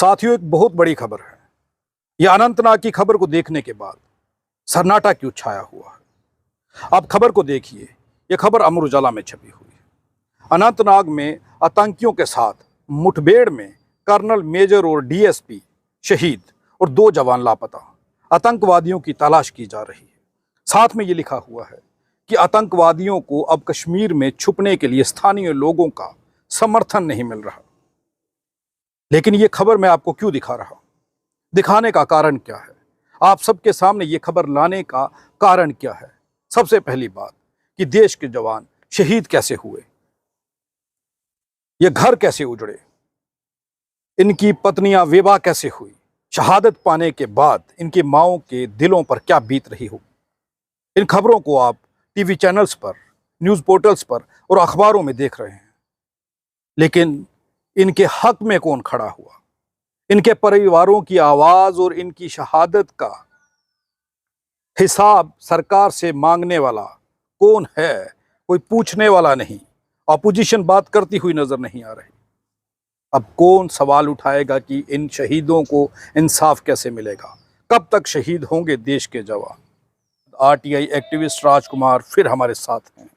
साथियों, एक बहुत बड़ी खबर है। यह अनंतनाग की खबर को देखने के बाद सन्नाटा क्यों छाया हुआ है। आप खबर को देखिए। यह खबर अमर उजाला में छपी हुई है। अनंतनाग में आतंकियों के साथ मुठभेड़ में कर्नल, मेजर और डीएसपी शहीद और 2 जवान लापता। आतंकवादियों की तलाश की जा रही है। साथ में यह लिखा हुआ है कि आतंकवादियों को अब कश्मीर में छुपने के लिए स्थानीय लोगों का समर्थन नहीं मिल रहा। लेकिन यह खबर मैं आपको क्यों दिखा रहा हूं, दिखाने का कारण क्या है, आप सबके सामने यह खबर लाने का कारण क्या है। सबसे पहली बात कि देश के जवान शहीद कैसे हुए, ये घर कैसे उजड़े, इनकी पत्नियां विधवा कैसे हुई, शहादत पाने के बाद इनकी माओं के दिलों पर क्या बीत रही हो। इन खबरों को आप टीवी चैनल्स पर, न्यूज़ पोर्टल्स पर और अखबारों में देख रहे हैं। लेकिन इनके हक में कौन खड़ा हुआ, इनके परिवारों की आवाज और इनकी शहादत का हिसाब सरकार से मांगने वाला कौन है? कोई पूछने वाला नहीं। ऑपोजिशन बात करती हुई नजर नहीं आ रही। अब कौन सवाल उठाएगा कि इन शहीदों को इंसाफ कैसे मिलेगा? कब तक शहीद होंगे देश के जवान? आरटीआई एक्टिविस्ट राजकुमार फिर हमारे साथ हैं।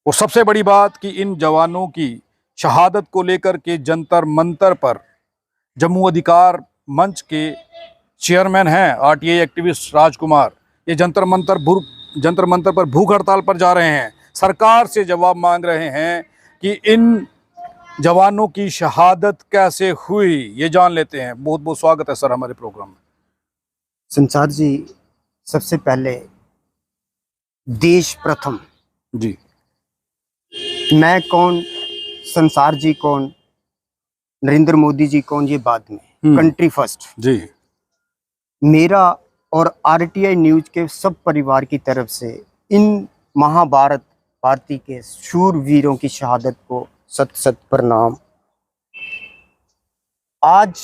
और सबसे बड़ी बात कि इन जवानों की शहादत को लेकर के जंतर मंतर पर जम्मू अधिकार मंच के चेयरमैन हैं आरटीआई एक्टिविस्ट राजकुमार। ये जंतर मंतर पर भूख हड़ताल पर जा रहे हैं। सरकार से जवाब मांग रहे हैं कि इन जवानों की शहादत कैसे हुई, ये जान लेते हैं। बहुत बहुत स्वागत है सर हमारे प्रोग्राम में। संसार जी, सबसे पहले देश प्रथम जी। मैं कौन, संसार जी कौन, नरेंद्र मोदी जी कौन, ये बाद में। कंट्री फर्स्ट जी। मेरा और आरटीआई न्यूज के सब परिवार की तरफ से इन महाभारत भारती के शूरवीरों की शहादत को सत सत प्रणाम। आज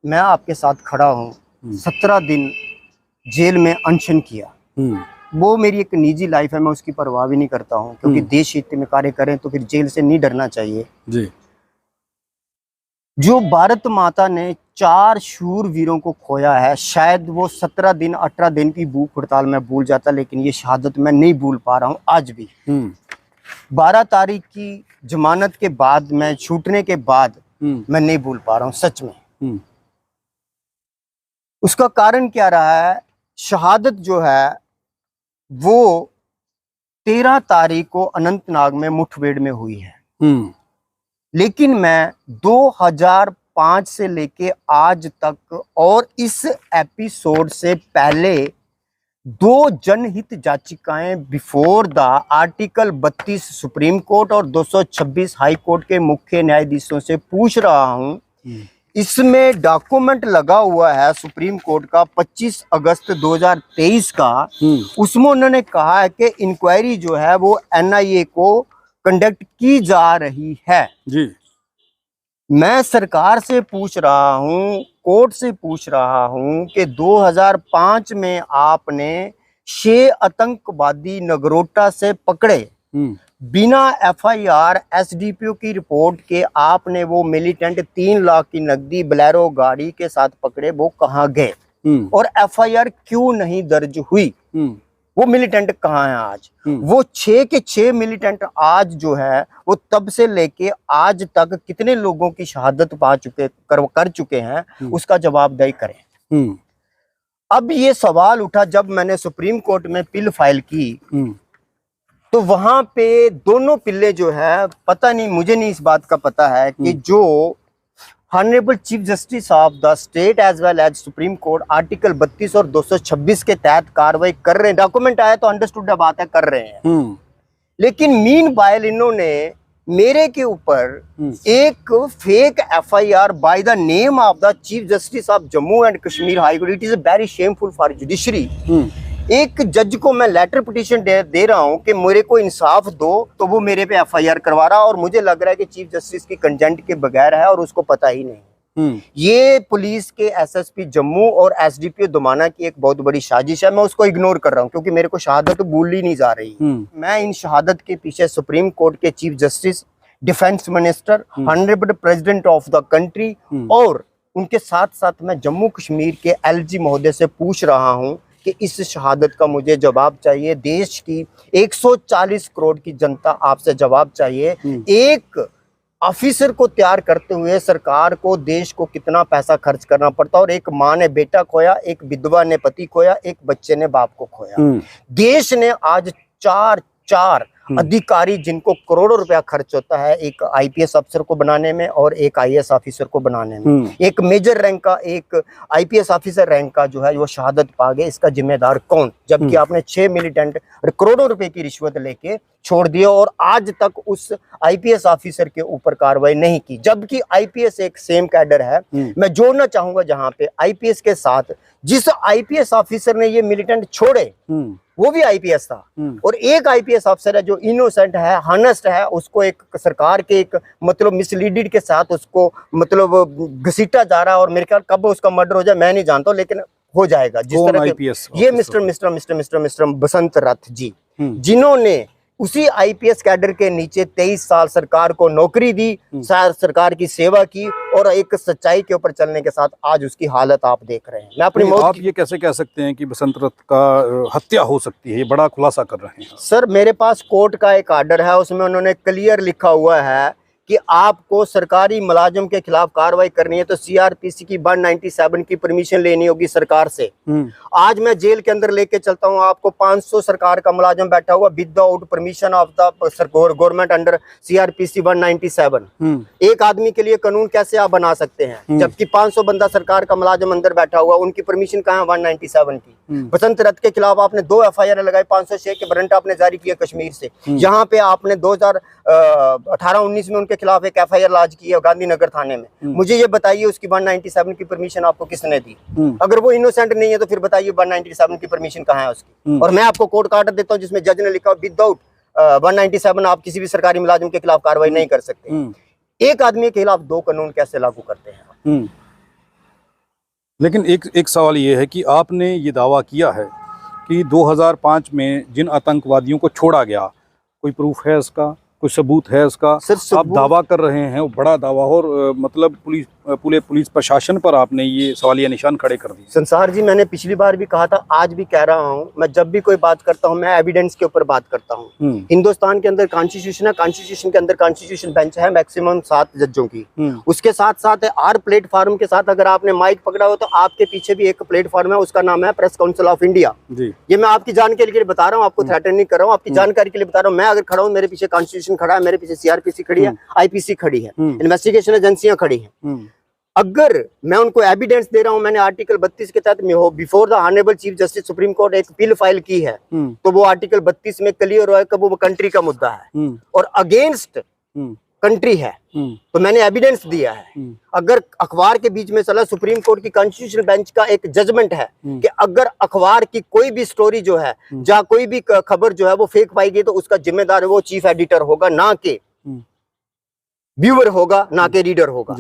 मैं आपके साथ खड़ा हूँ। 17 दिन जेल में अनशन किया। वो मेरी एक निजी लाइफ है, मैं उसकी परवाह भी नहीं करता हूँ, क्योंकि देश हित में कार्य करें तो फिर जेल से नहीं डरना चाहिए जी। जो भारत माता ने 4 शूरवीरों को खोया है, शायद वो 17 दिन 18 दिन की भूख हड़ताल में भूल जाता, लेकिन ये शहादत मैं नहीं भूल पा रहा हूँ आज भी। 12 तारीख की जमानत के बाद, मैं छूटने के बाद मैं नहीं भूल पा रहा हूँ सच में। उसका कारण क्या रहा है? शहादत जो है वो 13 तारीख को अनंतनाग में मुठभेड़ में हुई है। लेकिन मैं 2005 से लेके आज तक और इस एपिसोड से पहले 2 जनहित याचिकाएं before the article 32 supreme court और 226 हाई कोर्ट के मुख्य न्यायाधीशों से पूछ रहा हूं। इसमें डॉक्यूमेंट लगा हुआ है सुप्रीम कोर्ट का 25 अगस्त 2023 का। उसमें उन्होंने कहा है कि इंक्वायरी जो है वो एनआईए को कंडक्ट की जा रही है। जी। मैं सरकार से पूछ रहा हूं, कोर्ट से पूछ रहा हूं कि 2005 में आपने 6 आतंकवादी नगरोटा से पकड़े, बिना एफआईआर एसडीपीओ की रिपोर्ट के आपने वो मिलिटेंट 3 लाख की नकदी बोलेरो गाड़ी के साथ पकड़े, वो कहाँ गए? और एफआईआर क्यों नहीं दर्ज हुई? वो मिलिटेंट कहाँ है आज? वो 6 के 6 मिलिटेंट आज जो है वो तब से लेके आज तक कितने लोगों की शहादत कर चुके हैं, उसका जवाबदेही करें। अब ये सवाल उठा जब मैंने सुप्रीम कोर्ट में पिल फाइल की, तो वहां पे दोनों पिल्ले जो है, पता नहीं, मुझे नहीं इस बात का पता है कि जो honourable chief justice of the state as well as supreme court article 32 और 226 के तहत कार्रवाई कर रहे हैं। डॉक्यूमेंट आया तो अंडरस्टूड बात है, कर रहे हैं। लेकिन मीनवाइल इन्होंने मेरे के ऊपर एक fake FIR bye the name of the chief justice of Jammu and Kashmir high court. It is very shameful for judiciary. एक जज को मैं लेटर पिटीशन दे रहा हूं कि मेरे को इंसाफ दो, तो वो मेरे पे एफआईआर करवा रहा, और मुझे लग रहा है कि चीफ जस्टिस की कंसेंट के बगैर है और उसको पता ही नहीं। ये पुलिस के एसएसपी जम्मू और एसडीपीओ दोमाना की एक बहुत बड़ी साजिश है। मैं उसको इग्नोर कर रहा हूं क्योंकि मेरे को शहादत भूलनी नहीं जा रही। मैं इन शहादत के पीछे सुप्रीम कोर्ट के chief justice, defence minister, honourable president of the country और उनके साथ साथ मैं जम्मू कश्मीर के एलजी महोदय से पूछ रहा हूं कि इस शहादत का मुझे जवाब चाहिए। देश की 140 करोड़ की जनता आपसे जवाब चाहिए। एक ऑफिसर को तैयार करते हुए सरकार को, देश को कितना पैसा खर्च करना पड़ता, और एक माँ ने बेटा खोया, एक विधवा ने पति खोया, एक बच्चे ने बाप को खोया। देश ने आज चार अधिकारी जिनको करोड़ों रुपया खर्च होता है एक आईपीएस अफसर को बनाने में और एक आईएएस ऑफिसर को बनाने में, एक मेजर रैंक का, एक आईपीएस ऑफिसर रैंक का जो है वो शहादत पा गए, इसका जिम्मेदार कौन? जबकि आपने 6 मिलिटेंट करोड़ों रुपए की रिश्वत लेके छोड़ दिया और आज तक उस आईपीएस ऑफिसर के ऊपर कार्रवाई नहीं की, जबकि आईपीएस एक सेम कैडर है। मैं जोड़ना चाहूंगा जहां पे आईपीएस के साथ जिस आईपीएस ऑफिसर ने ये मिलिटेंट छोड़े वो भी आईपीएस था, और एक आईपीएस अफसर है जो इनोसेंट है, हॉनेस्ट है, उसको एक सरकार के एक मतलब मिसलीडेड के साथ उसको मतलब घसीटा जा रहा है, और मेरे ख्याल कब उसका मर्डर हो जाए मैं नहीं जानता, लेकिन हो जाएगा। जिस तरह के ये मिस्टर बसंत रथ जी, जिन्होंने उसी आईपीएस कैडर के नीचे 23 साल सरकार को नौकरी दी, सरकार की सेवा की, और एक सच्चाई के ऊपर चलने के साथ आज उसकी हालत आप देख रहे हैं। मैं अपनी मौत आप ये कैसे कह सकते हैं कि बसंत रथ का हत्या हो सकती है? ये बड़ा खुलासा कर रहे हैं सर। मेरे पास कोर्ट का एक आर्डर है, उसमें उन्होंने क्लियर लिखा हुआ है कि आपको सरकारी मुलाजिम के खिलाफ कार्रवाई करनी है तो सीआरपीसी की 197 की परमिशन लेनी होगी सरकार से। आज मैं जेल के अंदर लेके चलता हूं आपको, 500 सरकार का मुलाजिम बैठा हुआ without permission of the government under CrPC 197। एक आदमी के लिए कानून कैसे आप बना सकते हैं जबकि 500 बंदा सरकार का मुलाजिम अंदर बैठा हुआ, उनकी परमिशन कहाँ है 197 की? बसंत रथ के खिलाफ आपने 2 एफआईआर लगाई, 506 के वारंट आपने जारी किया कश्मीर से। यहाँ पे आपने 2018-19 में उनके खिलाफ एक एफआईआर लॉन्च की है गांधीनगर थाने में। मुझे ये बताइए उसकी 197 की परमिशन आपको किसने दी? अगर वो इनोसेंट नहीं है तो फिर बताइए 197 की परमिशन कहाँ है उसकी? और मैं आपको कोर्ट का ऑर्डर देता हूँ जिसमें जज ने लिखा विदाउट 197 आप किसी भी सरकारी मुलाजिम के खिलाफ कार्रवाई नहीं कर सकते। एक आदमी के खिलाफ 2 कानून कैसे लागू करते हैं? लेकिन एक सवाल ये है कि आपने ये दावा किया है कि 2005 में जिन आतंकवादियों को छोड़ा गया, कोई प्रूफ है इसका, कोई सबूत है इसका? आप दावा कर रहे हैं, वो बड़ा दावा, और मतलब पुलिस प्रशासन पर आपने ये सवालिया निशान खड़े कर दिए। संसार जी, मैंने पिछली बार भी कहा था, आज भी कह रहा हूँ, मैं जब भी कोई बात करता हूँ मैं एविडेंस के ऊपर बात करता हूँ। हिंदुस्तान के अंदर कॉन्स्टिट्यूशन है, कॉन्स्टिट्यूशन के अंदर कॉन्स्टिट्यूशन बेंच है मैक्सिमम 7 जजों की। उसके साथ साथ आर प्लेटफॉर्म के साथ अगर आपने माइक पकड़ा हो तो आपके पीछे भी एक प्लेटफॉर्म है, उसका नाम है प्रेस काउंसिल ऑफ इंडिया। ये मैं आपकी जानकारी के लिए बता रहा हूँ, आपको थ्रेटन नहीं कर रहा हूँ, आपकी जानकारी के लिए बता रहा हूँ। मैं अगर खड़ा हूँ, मेरे पीछे कॉन्स्टिट्यूशन खड़ा है, मेरे पीछे सीआरपीसी खड़ी है, आईपीसी खड़ी है, इन्वेस्टिगेशन एजेंसियां खड़ी हैं। अगर मैं उनको एविडेंस दे रहा हूं, मैंने आर्टिकल 32 के तहत before the honourable chief justice supreme court एक अपील फाइल की है, तो वो आर्टिकल 32 में क्लियर है कि वो कंट्री का मुद्दा है और अगेंस्ट कंट्री है, तो मैंने एविडेंस दिया है। अगर अखबार के बीच में चला, सुप्रीम कोर्ट की कॉन्स्टिट्यूशनल बेंच का एक जजमेंट है कि अगर अखबार की कोई भी स्टोरी जो है, जहाँ कोई भी खबर जो है वो फेक पाई गई, तो उसका जिम्मेदार वो चीफ एडिटर होगा, ना कि व्यूअर होगा, ना कि रीडर होगा।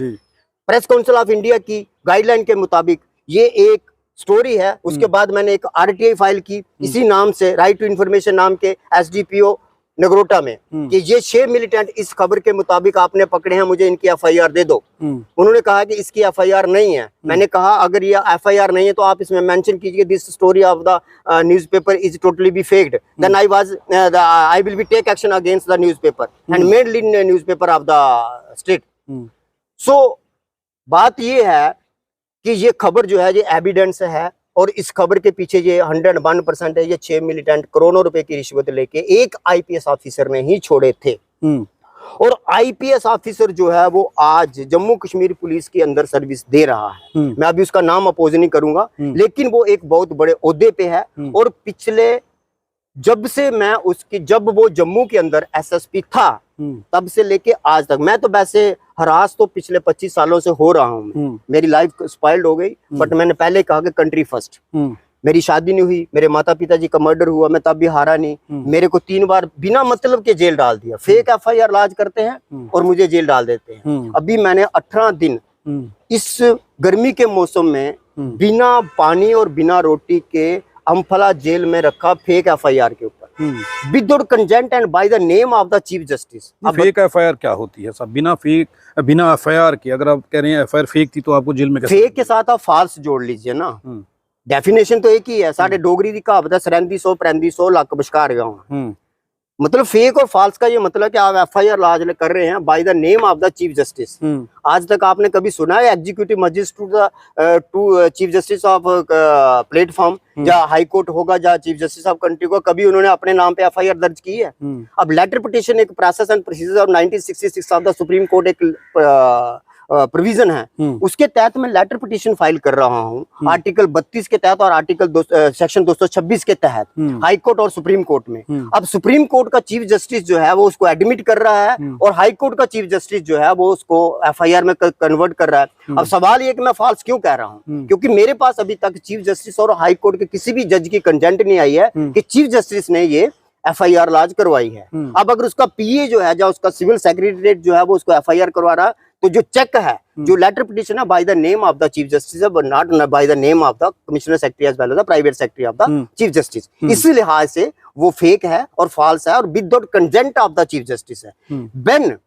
प्रेस काउंसिल ऑफ इंडिया की गाइडलाइन के मुताबिक ये एक स्टोरी है। उसके बाद मैंने एक आरटीआई फाइल की इसी नाम से, राइट टू इंफॉर्मेशन नाम के, एसडीपीओ नगरोटा में, कि ये 6 मिलिटेंट इस खबर के मुताबिक आपने पकड़े हैं, मुझे इनकी एफआईआर दे दो। उन्होंने कहा कि इसकी एफआईआर नहीं है। मैंने कहा अगर ये एफआईआर नहीं है तो आप इसमें मेंशन कीजिए this story of the newspaper is totally be faked, then I will be take action against the newspaper and mainly newspaper of the state. So बात ये है कि ये खबर जो है ये एविडेंस है, और इस खबर के पीछे ये 101% है, ये 6 मिलिटेंट करोड़ों रुपए की रिश्वत लेके एक आईपीएस ऑफिसर ने ही छोड़े थे। और आईपीएस ऑफिसर जो है वो आज जम्मू कश्मीर पुलिस के अंदर सर्विस दे रहा है। मैं अभी उसका नाम अपोज नहीं करूंगा, लेकिन वो एक बहुत बड़े ओहदे पे है। और पिछले जब वो जम्मू के अंदर एसएसपी था तब से लेके आज तक, मैं तो वैसे हरास तो पिछले 25 सालों से हो रहा हूँ। मेरी लाइफ स्पॉइल्ड हो गई, बट मैंने पहले कहा कि कंट्री फर्स्ट। मेरी शादी नहीं हुई, मेरे माता पिता जी का मर्डर हुआ, मैं तब भी हारा नहीं। मेरे को 3 बार बिना मतलब के जेल डाल दिया, फेक एफआईआर लॉन्च करते हैं और मुझे जेल डाल देते हैं। अभी मैंने 18 दिन इस गर्मी के मौसम में बिना पानी और बिना रोटी के अम्फला जेल में रखा, फेक एफआईआर के ऊपर। Without consent and bye the name of the chief justice. Fake FIR क्या होती है साहब? बिना एफआईआर के, अगर आप कह रहे हैं एफआईआर फेक थी तो आपको जेल में फेक के साथ आप फाल्स जोड़ लीजिए ना। डेफिनेशन तो एक ही है। साढ़े डोगरी की कहावत है, 3700 3500 लख बशकार गाँव। मतलब फेक और फाल्स का ये मतलब कि आप एफआईआर लॉज कर रहे हैं by the name of the chief justice. आज तक आपने कभी सुना है executive magistrate to chief justice of platform या हाई कोर्ट होगा या चीफ जस्टिस ऑफ कंट्री को कभी उन्होंने अपने नाम पे एफआईआर दर्ज की है? अब लेटर पिटिशन एक process and procedure of 1966 of the supreme court एक प्रोविजन है, उसके तहत मैं लेटर पिटिशन फाइल कर रहा हूँ आर्टिकल 32 के तहत और आर्टिकल सेक्शन 226 के तहत हाई कोर्ट और सुप्रीम कोर्ट में। अब सुप्रीम कोर्ट का चीफ जस्टिस जो है वो उसको एडमिट कर रहा है और हाई कोर्ट का चीफ जस्टिस जो है वो उसको एफआईआर में कन्वर्ट कर रहा है। अब सवाल ये कि मैं फॉल्स क्यों कह रहा हूँ, क्योंकि मेरे पास अभी तक चीफ जस्टिस और हाई कोर्ट के किसी भी जज की कंसेंट नहीं आई है कि चीफ जस्टिस ने ये एफआईआर लॉज करवाई है। अब अगर उसका पीए जो है या उसका सिविल सेक्रेटरीट जो है वो उसको एफआईआर करवा रहा है, तो जो चेक है, जो लेटर पिटिशन है by the name of the chief justice है, not by the name of the commissioner secretary as well as the private secretary of the chief justice, इसी लिहाज से वो फेक है और फॉल्स है और without consent of the chief justice है। When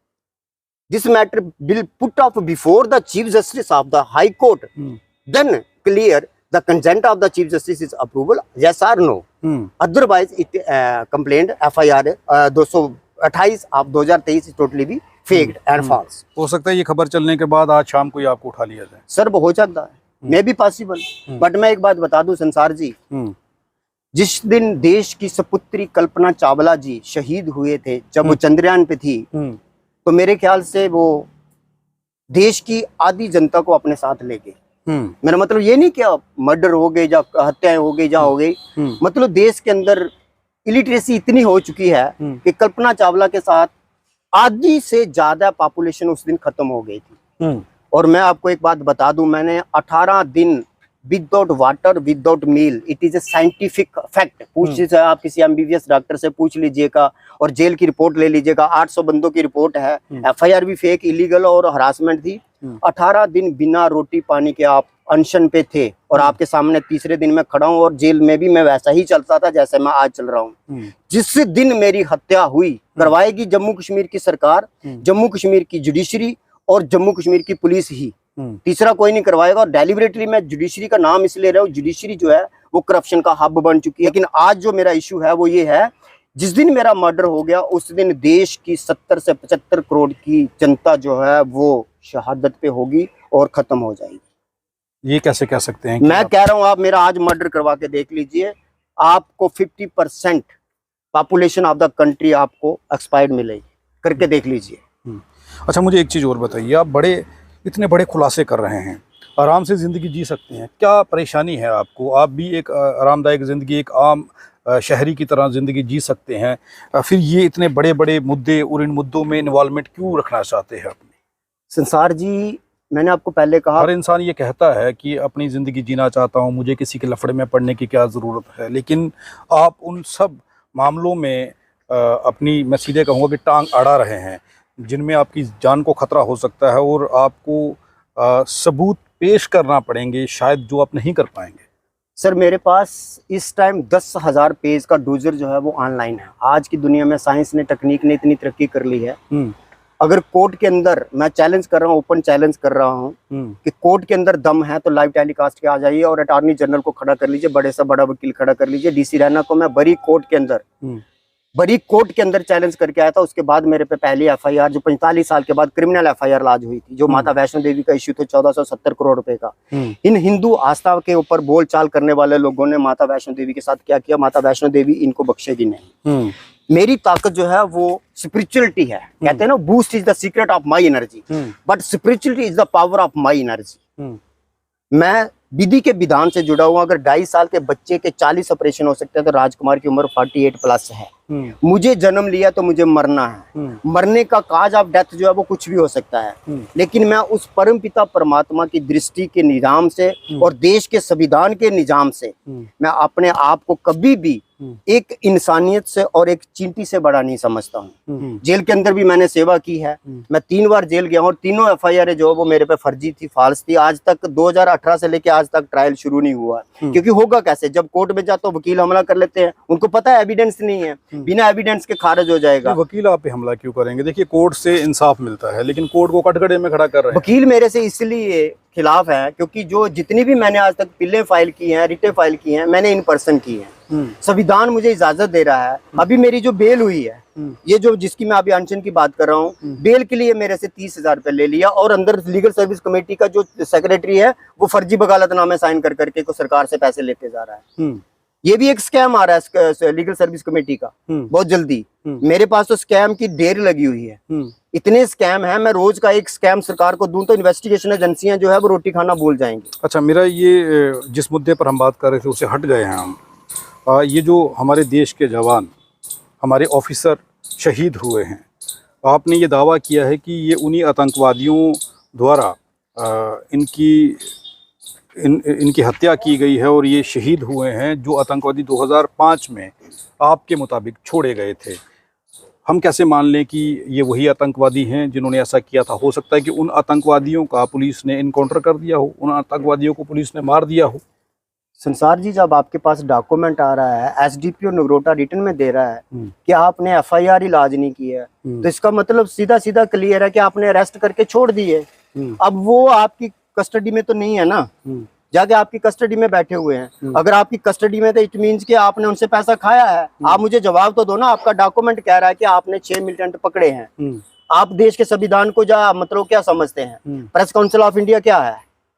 this matter will put off before the chief justice of the high court, then clear the consent of the chief justice is approval, yes or no. Otherwise it complaint FIR 228 of 2023 is totally be faked and false. हो सकता है ये खबर चलने के बाद आज शाम को ही आपको उठा लिया जाए। सर वो हो सकता है, मे भी पॉसिबल। बट मैं एक बात बता दूं संसार जी, जिस दिन देश की सपुत्री कल्पना चावला जी शहीद हुए थे, जब वो चंद्रयान पे थी, तो मेरे ख्याल से वो देश की आधी जनता को अपने साथ ले गए। मेरा मतलब ये नहीं कि मर्डर हो गए या हत्याएं हो गई या हो गई, मतलब देश के अंदर इलिटरेसी इतनी हो चुकी है कि कल्पना चावला के साथ आधी से ज्यादा पॉपुलेशन उस दिन खत्म हो गई थी। और मैं आपको एक बात बता दूं, मैंने 18 दिन without water without meal, it is a scientific fact. पूछ लीजिए, आप किसी एमबीबीएस डॉक्टर से पूछ लीजिएगा और जेल की रिपोर्ट ले लीजिएगा, 800 बंदों की रिपोर्ट है, एफआईआर भी फेक, इलीगल और हरासमेंट थी। 18 दिन बिना रोटी पानी के आप अनशन पे थे और आपके सामने तीसरे दिन मैं खड़ा हूँ और जेल में भी मैं वैसा ही चलता था जैसे मैं आज चल रहा हूँ। जिस दिन मेरी हत्या हुई, करवाएगी जम्मू कश्मीर की सरकार, जम्मू कश्मीर की जुडिशरी और जम्मू कश्मीर की पुलिस ही, तीसरा कोई नहीं करवाएगा। और डेलिबरेटली मैं जुडिशरी का नाम इसलिए रहा हूँ, जुडिशरी जो है वो करप्शन का हब बन चुकी है। लेकिन आज जो मेरा इशू है वो ये है, जिस दिन मेरा मर्डर हो गया उस दिन देश की 70 से 75 करोड़ की जनता जो है वो शहादत पे होगी और खत्म हो जाएगी। ये कैसे कह सकते हैं? मैं कह रहा हूँ, आप मेरा आज मर्डर करवा के देख लीजिए, आपको 50% पॉपुलेशन ऑफ द कंट्री आपको एक्सपायर्ड मिलेगी, करके देख लीजिए। अच्छा, मुझे एक चीज और बताइए, आप इतने बड़े खुलासे कर रहे हैं, आराम से जिंदगी जी सकते हैं, क्या परेशानी है आपको? आप भी एक आरामदायक जिंदगी, एक आम शहरी की तरह जिंदगी जी सकते हैं, फिर ये इतने बड़े बड़े मुद्दे और इन मुद्दों में इन्वॉल्वमेंट क्यों रखना चाहते हैं अपनी? संसार जी, मैंने आपको पहले कहा, हर इंसान ये कहता है कि अपनी ज़िंदगी जीना चाहता हूँ, मुझे किसी के लफड़े में पड़ने की क्या ज़रूरत है, लेकिन आप उन सब मामलों में अपनी, मैं सीधे कहूँगा कि टांग अड़ा रहे हैं, जिनमें आपकी जान को खतरा हो सकता है और आपको सबूत पेश करना पड़ेंगे शायद, जो आप नहीं कर पाएंगे। सर मेरे पास इस टाइम 10,000 पेज का डोजर जो है वो ऑनलाइन है। आज की दुनिया में साइंस ने, टेक्निक ने इतनी तरक्की कर ली है, अगर कोर्ट के अंदर, मैं चैलेंज कर रहा हूँ, ओपन चैलेंज कर रहा हूँ कि कोर्ट के अंदर दम है तो लाइव टेलीकास्ट के आ जाइए और अटॉर्नी जनरल को खड़ा कर लीजिए, बड़े से बड़ा वकील खड़ा कर लीजिए। डीसी रैना को मैं बरी कोर्ट के अंदर चैलेंज करके आया था। उसके बाद मेरे पे पहली एफआईआर, जो 45 साल के बाद क्रिमिनल एफआईआर लॉन्च हुई थी, जो माता वैष्णो देवी का इश्यू था 1470 करोड़ रुपए का। इन हिंदू आस्था के ऊपर बोलचाल करने वाले लोगों ने माता वैष्णो देवी के साथ क्या किया, माता वैष्णो देवी इनको बख्शेगी नहीं। मेरी ताकत जो है वो स्पिरिचुअलिटी है। कहते हैं ना, boost is the secret of my energy, but spirituality is the power of my energy. मैं विधि के विधान से जुड़ा हुआ। अगर 2.5 साल के बच्चे के 40 ऑपरेशन हो सकते हैं तो राजकुमार की उम्र 48+ है। मुझे जन्म लिया तो मुझे मरना है। मरने का काज ऑफ डेथ जो है वो कुछ भी हो सकता है, लेकिन मैं उस परम पिता परमात्मा की दृष्टि के निजाम से और देश के संविधान के निजाम से मैं अपने आप को कभी भी एक इंसानियत से और एक चींटी से बड़ा नहीं समझता हूँ। जेल के अंदर भी मैंने सेवा की है, मैं 3 बार जेल गया हूँ और तीनों एफआईआर जो वो मेरे पे फर्जी थी, फाल्स थी। आज तक 2018 से लेके आज तक ट्रायल शुरू नहीं हुआ, क्योंकि होगा कैसे? जब कोर्ट में जाते तो वकील हमला कर लेते हैं, उनको पता है एविडेंस नहीं है, बिना एविडेंस के खारिज हो जाएगा। वकील आप पे हमला क्यों करेंगे? देखिए, कोर्ट से इंसाफ मिलता है, लेकिन कोर्ट को कटघरे में खड़ा कर रहे हैं। वकील मेरे से इसलिए खिलाफ है क्योंकि जो जितनी भी मैंने आज तक पिल्लें फाइल की हैं, रिटें फाइल की हैं, मैंने इन पर्सन की हैं। संविधान मुझे इजाजत दे रहा है। अभी मेरी जो बेल हुई है, ये जो जिसकी मैं अभी अनशन की बात कर रहा हूँ, बेल के लिए मेरे से 30,000 रुपये ले लिया और अंदर लीगल सर्विस कमेटी का जो सेक्रेटरी है वो फर्जी वकालतनामे साइन कर करके को सरकार से पैसे लेते जा रहा है। ये भी एक स्कैम आ रहा है लीगल सर्विस कमेटी का, बहुत जल्दी। मेरे पास तो स्कैम की ढेर लगी हुई है, इतने स्कैम है। मैं रोज का एक स्कैम सरकार को दूं तो इन्वेस्टिगेशन एजेंसियां जो है वो रोटी खाना भूल जाएंगी। अच्छा, मेरा ये जिस मुद्दे पर हम बात कर रहे थे उससे हट गए हैं हम। ये जो हमारे देश के जवान, हमारे ऑफिसर शहीद हुए हैं, आपने ये दावा किया है कि ये उन्हीं आतंकवादियों द्वारा इनकी हत्या की गई है और ये शहीद हुए हैं जो आतंकवादी 2005 में आपके मुताबिक छोड़े गए थे। हम कैसे मान लें कि ये वही आतंकवादी हैं जिन्होंने ऐसा किया था? हो सकता है कि उन आतंकवादियों का पुलिस ने इनकाउंटर कर दिया हो, उन आतंकवादियों को पुलिस ने मार दिया हो। संसार जी, जब आपके पास डॉक्यूमेंट आ रहा है, एसडीपीओ नगरोटा रिटन में दे रहा है कि आपने एफआईआर इलाज नहीं की है, तो इसका मतलब सीधा सीधा क्लियर है कि आपने अरेस्ट करके छोड़ दिए। अब वो आपकी कस्टडी में तो नहीं है ना, जाके आपकी कस्टडी में बैठे हुए हैं। अगर आपकी कस्टडी में तो इट मींस कि आपने उनसे पैसा खाया है। आप मुझे जवाब तो दो ना। आपका डॉक्यूमेंट कह रहा है कि आपने 6 मिलिटेंट पकड़े हैं। आप देश के संविधान को मतलब क्या समझते हैं? प्रेस काउंसिल ऑफ इंडिया क्या है?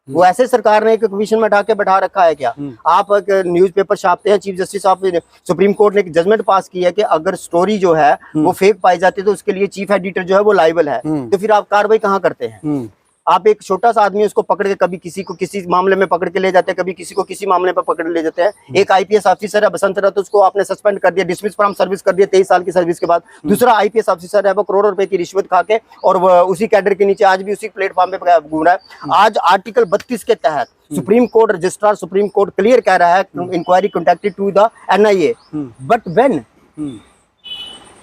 वो ऐसे सरकार ने एक कमीशन में ढाके बैठा रखा है क्या? आप एक न्यूज़पेपर छापते हैं, chief justice of supreme court ने एक जजमेंट पास की है कि अगर स्टोरी जो है वो फेक पाई जाती है तो उसके लिए चीफ एडिटर जो है वो लायबल है। तो फिर आप कार्रवाई कहाँ करते हैं? आप एक छोटा सा आदमी उसको पकड़ के कभी किसी को किसी मामले में पकड़ के ले जाते हैं, कभी किसी को किसी मामले पर पकड़ ले जाते हैं। एक आईपीएस ऑफिसर है बसंत रथ, उसको आपने सस्पेंड कर दिया, डिसमिस फ्रॉम सर्विस कर दिया 23 साल की सर्विस के बाद। दूसरा आईपीएस ऑफिसर है, वो करोड़ों रुपए की रिश्वत खा के और उसी कैडर के नीचे आज भी उसी प्लेटफॉर्म पे घूम रहा है। आज आर्टिकल 32 के तहत supreme court registrar supreme court clear कह रहा है inquiry conducted to the NIA, but when?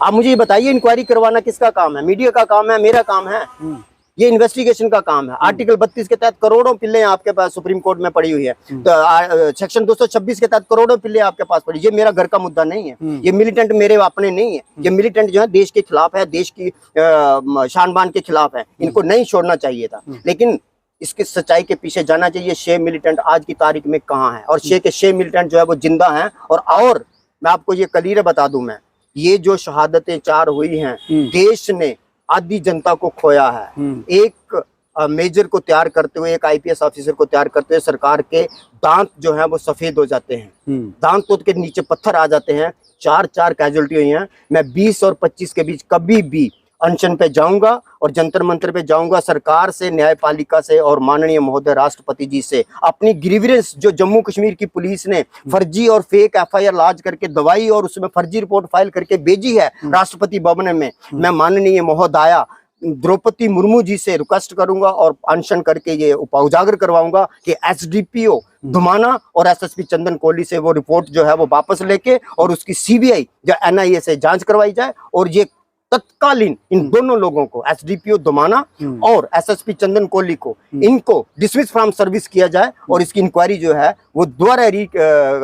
आप मुझे ये बताइए, इंक्वायरी करवाना किसका काम है? मीडिया का काम है, मेरा काम है? ये इन्वेस्टिगेशन का काम है। आर्टिकल 32 के तहत करोड़ों पिल्लें आपके पास सुप्रीम कोर्ट में पड़ी हुई है। तो सेक्शन 226 के तहत करोड़ों पिल्लें आपके पास पड़ी। ये मेरा घर का मुद्दा नहीं है, ये मिलिटेंट मेरे अपने नहीं है। ये मिलिटेंट जो है देश के खिलाफ है, देश की शान बान के खिलाफ है। इनको नहीं छोड़ना चाहिए था, लेकिन इसकी सच्चाई के पीछे जाना चाहिए। 6 मिलिटेंट आज की तारीख में कहाँ है? और 6 मिलिटेंट जो है वो जिंदा हैं। और मैं आपको ये कलीरे बता दूं, मैं ये जो शहादतें 4 हुई हैं, देश ने आधी जनता को खोया है। एक मेजर को तैयार करते हुए, एक आईपीएस ऑफिसर को तैयार करते हुए सरकार के दांत जो हैं वो सफेद हो जाते हैं, दांत तो के नीचे पत्थर आ जाते हैं। 4 कैजुअल्टी हुई हैं। मैं 20 और 25 के बीच कभी भी अनशन पे जाऊंगा और जंतर मंतर पे जाऊंगा। सरकार से, न्यायपालिका से और माननीय महोदय राष्ट्रपति जी से अपनी ग्रीवेंस जो जम्मू कश्मीर की पुलिस ने फर्जी और फेक एफआईआर लॉन्च करके दवाई और उसमें फर्जी रिपोर्ट फाइल करके भेजी है राष्ट्रपति भवन में, मैं माननीय महोदया द्रौपदी मुर्मू जी से रिक्वेस्ट करूंगा और अनशन करके ये उजागर करवाऊंगा कि एसडीपीओ धुमाना और एसएसपी चंदन कोहली से वो रिपोर्ट जो है वो वापस लेके और उसकी सीबीआई या एनआईए से जांच करवाई जाए और ये तत्कालीन इन दोनों लोगों को, एसडीपीओ धुमाना और एसएसपी चंदन कोहली को, इनको डिसमिस फ्रॉम सर्विस किया जाए और इसकी इंक्वायरी जो है वो दोबारा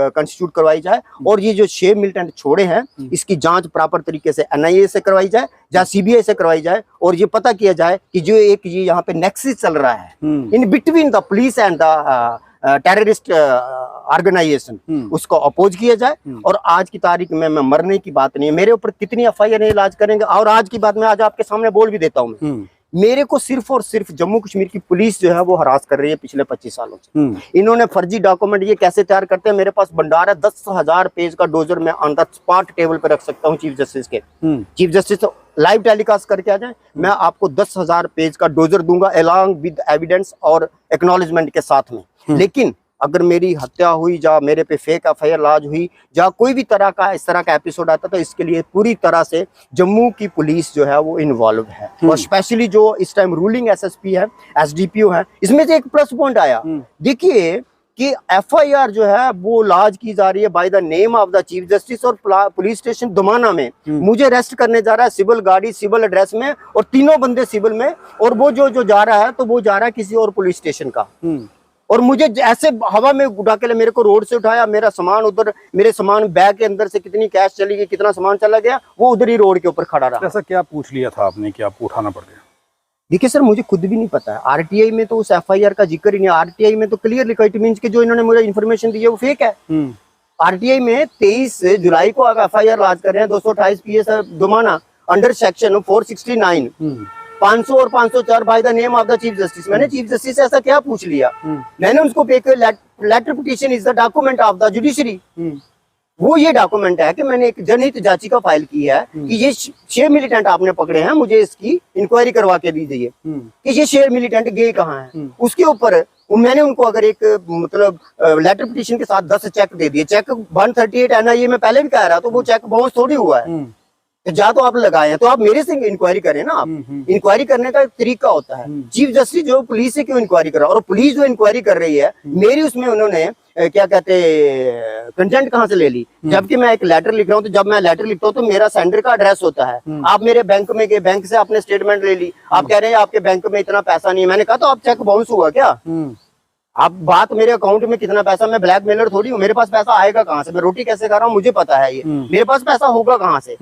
कंस्टिट्यूट करवाई जाए। और ये जो 6 मिलिटेंट छोड़े हैं इसकी जांच प्रॉपर तरीके से एनआईए से करवाई जाए या सीबीआई से करवाई जाए और ये पता किया जाए कि जो एक ये यहाँ पे नेक्सस चल रहा है in between the police and the terrorist organisation, उसको अपोज किया जाए। और आज की तारीख में मैं मरने की बात नहीं है, मेरे ऊपर कितनी एफआईआर इलाज करेंगे। और आज की बात मैं आज आपके सामने बोल भी देता हूँ, मैं मेरे को सिर्फ और सिर्फ जम्मू कश्मीर की पुलिस जो है वो हरास कर रही है पिछले 25 सालों से। इन्होंने फर्जी डॉक्यूमेंट ये कैसे तैयार करते हैं? मेरे पास भंडार है 10,000 पेज का डोजर, मैं ऑन द स्पॉट टेबल पे रख सकता हूँ चीफ जस्टिस के। चीफ जस्टिस लाइव टेलीकास्ट करके आ जाए, मैं आपको 10,000 पेज का डोजर दूंगा अलॉन्ग विद एविडेंस और एक्नॉलेजमेंट के साथ में। लेकिन अगर मेरी हत्या हुई, या मेरे पे फेक एफआईआर लॉन्च हुई, या कोई भी तरह का इस तरह का एपिसोड आता तो इसके लिए पूरी तरह से जम्मू की पुलिस जो है वो इन्वॉल्व है। और स्पेशली जो इस टाइम रूलिंग एसएसपी है, एसडीपीओ है, इसमें से एक प्लस पॉइंट आया। देखिए कि एफआईआर जो है वो लॉन्च की जा रही है by the name of the chief justice, और पुलिस स्टेशन दुमाना में मुझे अरेस्ट करने जा रहा है सिविल गाड़ी, सिविल एड्रेस में, और तीनों बंदे सिविल में, और वो जो जा रहा है तो वो जा रहा है किसी और पुलिस स्टेशन का। और मुझे ऐसे हवा में उठा के मेरे को रोड से उठाया, मेरा सामान उधर, मेरे सामान बैग के अंदर से कितनी कैश चली गई, कितना सामान चला गया, वो उधर ही रोड के ऊपर खड़ा रहा। ऐसा क्या पूछ लिया था आपने कि आपको उठाना पड़ गया? देखिए सर, मुझे खुद भी नहीं पता है। आरटीआई में तो उस एफआईआर का जिक्र ही नहीं। आरटीआई में तो क्लियर लिखा, इट मींस कि जो इन्होंने मुझे इन्फॉर्मेशन दी है वो फेक है। आरटीआई में 23 जुलाई को आप एफआईआर लॉन्च कर रहे हैं 228 पीएस दुमाना अंडर सेक्शन 469, 500 और 504 by the name of the chief justice. मैंने चीफ जस्टिस से ऐसा क्या पूछ लिया? मैंने उसको letter petition is the document of the judiciary. वो ये डॉक्यूमेंट है कि मैंने एक जनहित याचिका फाइल की है कि ये 6 मिलिटेंट आपने पकड़े हैं, मुझे इसकी इंक्वायरी करवा के दीजिए कि ये 6 मिलिटेंट गए कहाँ हैं। उसके ऊपर मैंने उनको अगर एक मतलब लेटर पिटिशन के साथ 10 चेक दे दिए। चेक 138 एनआईए में पहले भी कह रहा, तो वो चेक बाउंस थोड़ी हुआ है। जा तो आप लगाए हैं तो आप मेरे से इंक्वायरी करें ना। आप इंक्वायरी करने का एक तरीका होता है। चीफ जस्टिस जो पुलिस से क्यों इंक्वायरी कर रहा है, और पुलिस जो इंक्वायरी कर रही है मेरी, उसमें उन्होंने क्या कहते कंटेंट कहाँ से ले ली? जबकि मैं एक लेटर लिख रहा हूँ, तो जब मैं लेटर लिखता हूँ तो मेरा सेंडर का एड्रेस होता है। आप मेरे बैंक में गए, बैंक से आपने स्टेटमेंट ले ली, आप कह रहे हैं आपके बैंक में इतना पैसा नहीं है। मैंने कहा तो आप चेक बाउंस हुआ क्या? आप बात मेरे अकाउंट में कितना पैसा, मैं ब्लैकमेलर थोड़ी हूँ। मेरे पास पैसा आएगा कहाँ से? मैं रोटी कैसे खा रहा हूँ मुझे पता है। ये मेरे पास पैसा होगा कहाँ से?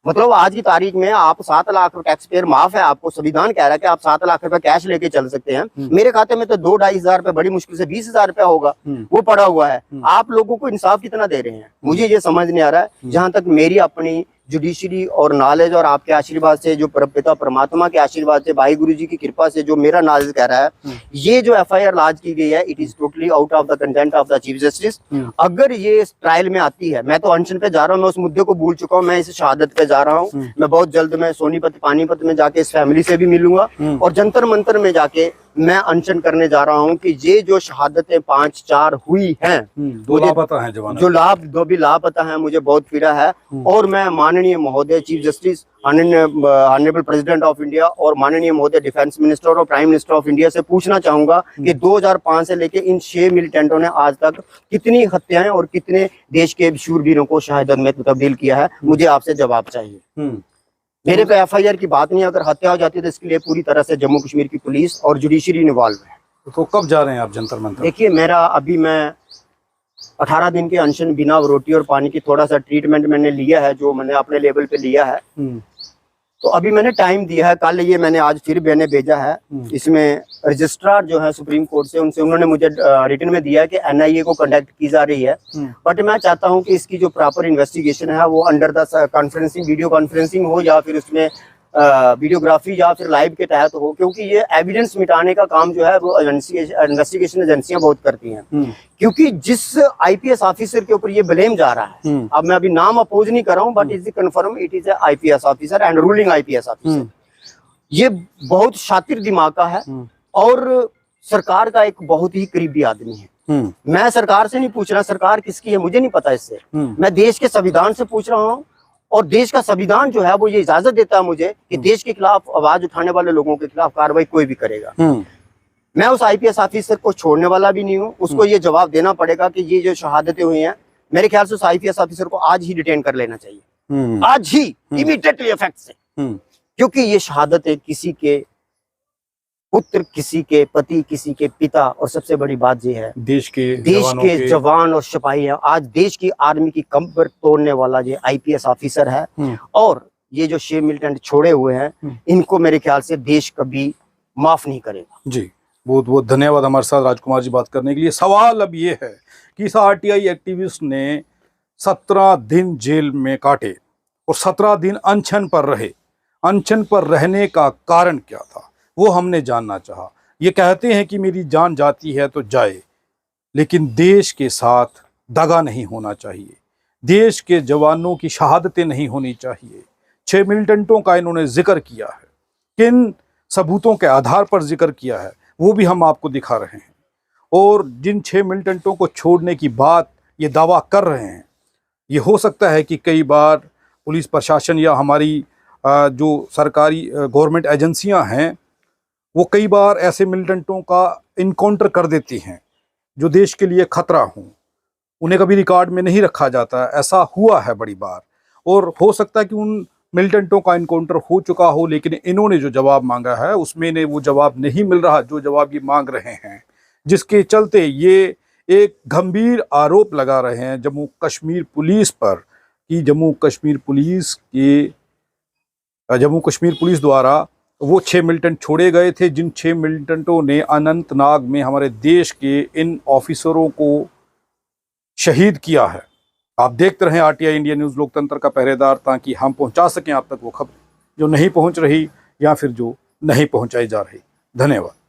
मतलब आज की तारीख में आप 7 लाख टैक्स पेयर माफ है, आपको संविधान कह रहा है कि आप 7 लाख रुपए कैश लेके चल सकते हैं। मेरे खाते में तो 2-2.5 हजार रुपए, बड़ी मुश्किल से 20,000 रुपया होगा, वो पड़ा हुआ है। आप लोगों को इंसाफ कितना दे रहे हैं मुझे ये समझ नहीं आ रहा है। जहां तक मेरी अपनी जुडिशरी और नॉलेज और आपके आशीर्वाद से, जो परमपिता परमात्मा के आशीर्वाद से, भाई गुरु जी की कृपा से जो मेरा नॉलेज कह रहा है, ये जो एफआईआर लॉन्च की गई है it is totally out of the content of the chief justice. अगर ये ट्रायल में आती है, मैं तो अनशन पे जा रहा हूँ, मैं उस मुद्दे को भूल चुका हूँ, मैं इस शहादत पे जा रहा हूँ। मैं बहुत जल्द मैं सोनीपत पानीपत में जाके इस फैमिली से भी मिलूंगा, और जंतर मंतर में जाके मैं अनशन करने जा रहा हूं कि ये जो शहादतें 5-4 हुई हैं, दो लापता हैं जवान, जो दो भी लापता हैं, मुझे बहुत पीड़ा है। और मैं माननीय महोदय chief justice, honourable president of India और माननीय महोदय डिफेंस मिनिस्टर और प्राइम मिनिस्टर ऑफ इंडिया से पूछना चाहूंगा कि 2005 से लेके इन 6 मिलिटेंटों ने आज तक कितनी हत्याएं और कितने देश के शूरवीरों को शहादत में तब्दील किया है। मुझे आपसे जवाब चाहिए। मेरे पे एफआईआर की बात नहीं, अगर हत्या हो जाती है तो इसके लिए पूरी तरह से जम्मू कश्मीर की पुलिस और जुडिशरी इन्वॉल्व है। तो कब जा रहे हैं आप जंतर मंतर? देखिए मेरा अभी मैं 18 दिन के अनशन बिना रोटी और पानी की थोड़ा सा ट्रीटमेंट मैंने लिया है, जो मैंने अपने लेवल पे लिया है। तो अभी मैंने टाइम दिया है, कल ये मैंने आज फिर मैंने भेजा है। इसमें रजिस्ट्रार जो है सुप्रीम कोर्ट से, उनसे उन्होंने मुझे रिटन में दिया है कि एनआईए को कंडक्ट की जा रही है। बट मैं चाहता हूं कि इसकी जो प्रॉपर इन्वेस्टिगेशन है वो under the conferencing, video conferencing हो, या फिर उसमें वीडियोग्राफी या फिर लाइव के तहत हो, क्योंकि ये एविडेंस मिटाने का काम जो है वो इन्वेस्टिगेशन एजेंसियां बहुत करती हैं। क्योंकि जिस आईपीएस ऑफिसर के ऊपर ये ब्लेम जा रहा है, अब मैं अभी नाम अपोज नहीं कर रहा हूँ, but is confirm it is IPS officer and ruling IPS officer. ये बहुत शातिर दिमाग का है और सरकार का एक बहुत ही करीबी आदमी है। मैं सरकार से नहीं पूछ रहा सरकार किसकी है, मुझे नहीं पता इससे। मैं देश के संविधान से पूछ रहा हूँ, और देश का संविधान जो है वो ये इजाजत देता है मुझे कि देश के खिलाफ आवाज उठाने वाले लोगों के खिलाफ कार्रवाई कोई भी करेगा। मैं उस आईपीएस ऑफिसर को छोड़ने वाला भी नहीं हूँ। उसको ये जवाब देना पड़ेगा कि ये जो शहादतें हुई हैं, मेरे ख्याल से उस आईपीएस ऑफिसर को आज ही डिटेन कर लेना चाहिए, आज ही, इमीडिएटली इफेक्ट से। क्योंकि ये शहादतें किसी के पुत्र, किसी के पति, किसी के पिता, और सबसे बड़ी बात ये है देश के जवान और सिपाही है। आज देश की आर्मी की कमर तोड़ने वाला ये आईपीएस ऑफिसर है। और ये जो 6 मिलिटेंट छोड़े हुए हैं, इनको मेरे ख्याल से देश कभी माफ नहीं करेगा। जी बहुत बहुत धन्यवाद हमारे साथ राजकुमार जी बात करने के लिए। सवाल अब ये है कि इस आरटीआई एक्टिविस्ट ने 17 दिन जेल में काटे और 17 दिन अनशन पर रहे। अनशन पर रहने का कारण क्या था वो हमने जानना चाहा। ये कहते हैं कि मेरी जान जाती है तो जाए, लेकिन देश के साथ दगा नहीं होना चाहिए, देश के जवानों की शहादतें नहीं होनी चाहिए। 6 मिलिटेंटों का इन्होंने जिक्र किया है, किन सबूतों के आधार पर जिक्र किया है वो भी हम आपको दिखा रहे हैं। और जिन 6 मिलिटेंटों को छोड़ने की बात ये दावा कर रहे हैं, ये हो सकता है कि कई बार पुलिस प्रशासन या हमारी जो सरकारी गवर्नमेंट एजेंसियां हैं वो कई बार ऐसे मिलिटेंटों का इनकाउंटर कर देती हैं जो देश के लिए खतरा हों, उन्हें कभी रिकॉर्ड में नहीं रखा जाता। ऐसा हुआ है बड़ी बार, और हो सकता है कि उन मिलिटेंटों का इनकाउंटर हो चुका हो, लेकिन इन्होंने जो जवाब मांगा है उसमें ने वो जवाब नहीं मिल रहा जो जवाब ये मांग रहे हैं, जिसके चलते ये एक गंभीर आरोप लगा रहे हैं जम्मू कश्मीर पुलिस पर कि जम्मू कश्मीर पुलिस द्वारा वो 6 मिलिटेंट छोड़े गए थे, जिन 6 मिलिटेंटों ने अनंतनाग में हमारे देश के इन ऑफिसरों को शहीद किया है। आप देखते रहें आरटीआई इंडिया न्यूज़, लोकतंत्र का पहरेदार, ताकि हम पहुंचा सकें आप तक वो खबर जो नहीं पहुंच रही या फिर जो नहीं पहुंचाई जा रही। धन्यवाद।